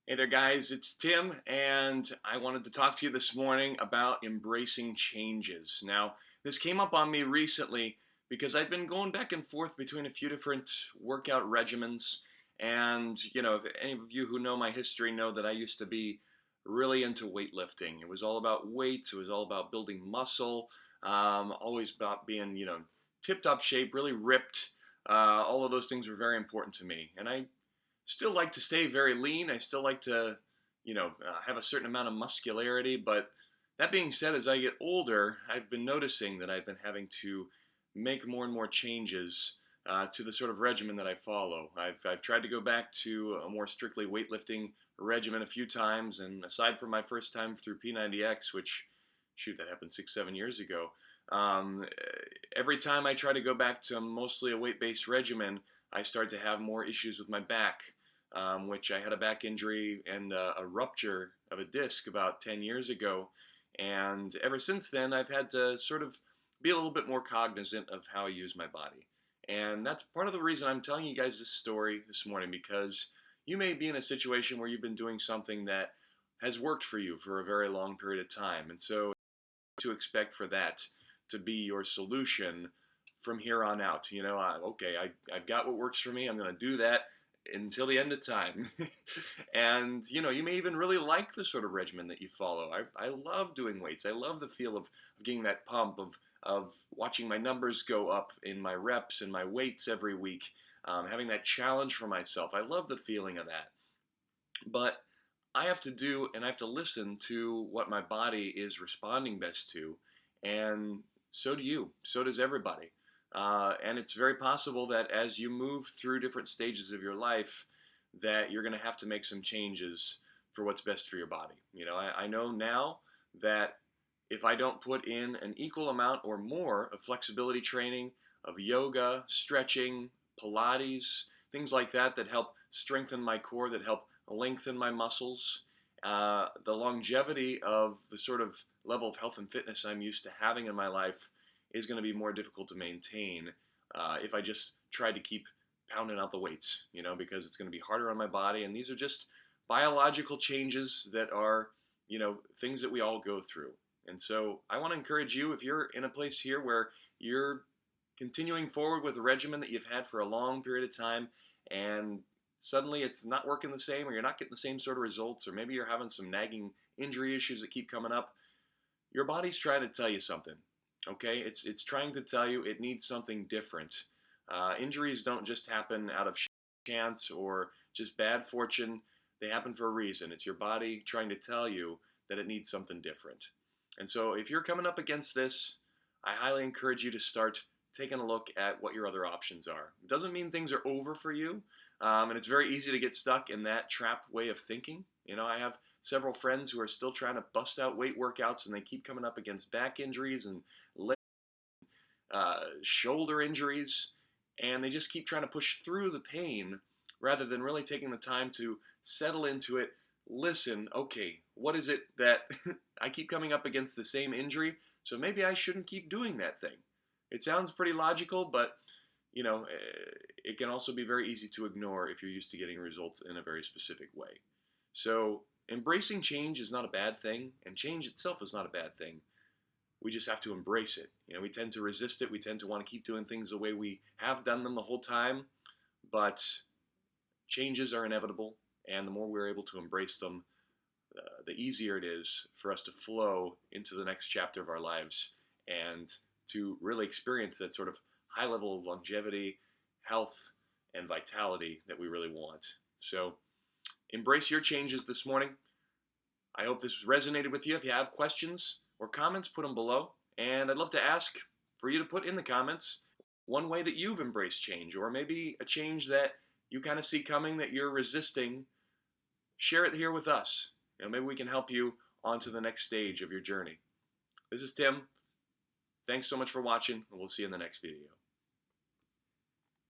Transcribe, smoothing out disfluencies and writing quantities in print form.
Hey there, guys. It's Tim, and I wanted to talk to you this morning about embracing changes. Now, this came up on me recently because I've been going back and forth between a few different workout regimens. And, if any of you who know my history know that I used to be really into weightlifting. It was all about weights, it was all about building muscle, always about being, tip top shape, really ripped. All of those things were very important to me. And I still like to stay very lean. I still like to, have a certain amount of muscularity. But that being said, as I get older, I've been noticing that I've been having to make more and more changes to the sort of regimen that I follow. I've tried to go back to a more strictly weightlifting regimen a few times, and aside from my first time through P90X, which, shoot, that happened 6, 7 years ago. Um, every time I try to go back to mostly a weight-based regimen, I start to have more issues with my back, which I had a back injury and a rupture of a disc about 10 years ago. And ever since then, I've had to sort of be a little bit more cognizant of how I use my body. And that's part of the reason I'm telling you guys this story this morning, because you may be in a situation where you've been doing something that has worked for you for a very long period of time. And so to expect for that to be your solution from here on out. I've got what works for me. I'm going to do that until the end of time. And, you may even really like the sort of regimen that you follow. I love doing weights. I love the feel of getting that pump, of watching my numbers go up in my reps and my weights every week, having that challenge for myself. I love the feeling of that. But I have to do and I have to listen to what my body is responding best to. And so do you. So does everybody. And it's very possible that as you move through different stages of your life, that you're going to have to make some changes for what's best for your body. I know now that if I don't put in an equal amount or more of flexibility training, of yoga, stretching, Pilates, things like that that help strengthen my core, that help lengthen my muscles, the longevity of the sort of level of health and fitness I'm used to having in my life is going to be more difficult to maintain if I just try to keep pounding out the weights, because it's going to be harder on my body. And these are just biological changes that are, things that we all go through. And so I want to encourage you, if you're in a place here where you're continuing forward with a regimen that you've had for a long period of time, and suddenly it's not working the same, or you're not getting the same sort of results, or maybe you're having some nagging injury issues that keep coming up, your body's trying to tell you something. Okay, it's trying to tell you it needs something different. Injuries don't just happen out of chance or just bad fortune. They happen for a reason. It's your body trying to tell you that it needs something different. And so if you're coming up against this, I highly encourage you to start taking a look at what your other options are. It doesn't mean things are over for you. And it's very easy to get stuck in that trap way of thinking. I have several friends who are still trying to bust out weight workouts, and they keep coming up against back injuries and shoulder injuries, and they just keep trying to push through the pain rather than really taking the time to settle into it. Listen, okay, what is it that I keep coming up against the same injury, so maybe I shouldn't keep doing that thing. It sounds pretty logical, but it can also be very easy to ignore if you're used to getting results in a very specific way. So embracing change is not a bad thing, and change itself is not a bad thing. We just have to embrace it. We tend to resist it. We tend to want to keep doing things the way we have done them the whole time. But changes are inevitable, and the more we're able to embrace them, the easier it is for us to flow into the next chapter of our lives and to really experience that sort of high level of longevity, health, and vitality that we really want. So embrace your changes this morning. I hope this resonated with you. If you have questions or comments, put them below. And I'd love to ask for you to put in the comments one way that you've embraced change, or maybe a change that you kind of see coming that you're resisting. Share it here with us. Maybe we can help you on to the next stage of your journey. This is Tim. Thanks so much for watching, and we'll see you in the next video.